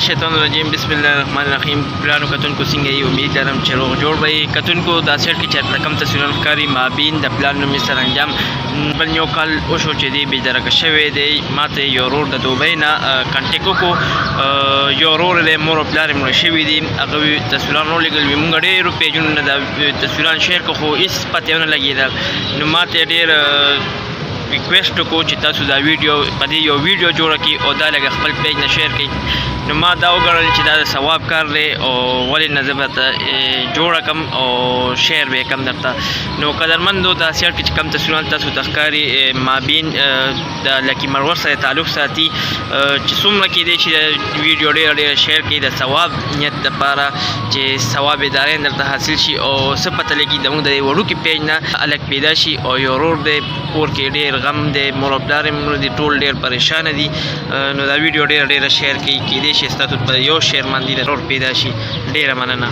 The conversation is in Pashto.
الشیطان الرجیم بسم الله الرحمن الرحیم. پلانو کتونکو څنګه یې امید لرم چې روغ جوړ به یې. کتونکو دا سیټ کې چې کم تصویرونه ښکاري مابین د پلان نومې سرانجام بل یو کال وشو چې دی بېدرکه شوی دی. ما ته یو ورور د دوبۍ نه کانټیکټ وکړو. یو ورور دی مور او پلار یې مړه شوي دي. هغه تصویران ولېږل وي. مونږ ډېرو پیجونو نه دا تصویران شیر کړو خو هېڅ پته یې ونه لګېدل. نو ما ته ډېر ریکویسټ وکړو چې تاسو دا ویډیو په دې یو ویډیو جوړه کړئ او دا لږ خپل پیج نه شیر کړئ. نو ما دا وګڼل چې دا د ثواب کار دی او ولې نه زه به جوړه کړم او شیر به یې کړم درته. نو قدرمندو دا سیټ کې چې کوم تصویرونه تاسو ته ښکاري مابین د لکي مروت سره تعلق ساتي چې څومره کېدی چې ویډیو ډېره شیر کړئ د ثواب نیت دپاره چې ثواب ادارې درته حاصل شي او څه پته لګي زموږ د وړوکي پیج نه هلک پیدا شي. او یو ورور دی کور کې ډېر غم دی، مور او پلار یې مړه دي، ټول ډېر پریشانه دي. نو دا ویډیو ډېره شیر کړئ. کېدی شي ستاسو په یو شیر باندې د ورور پیدا شي. ډېره مننه.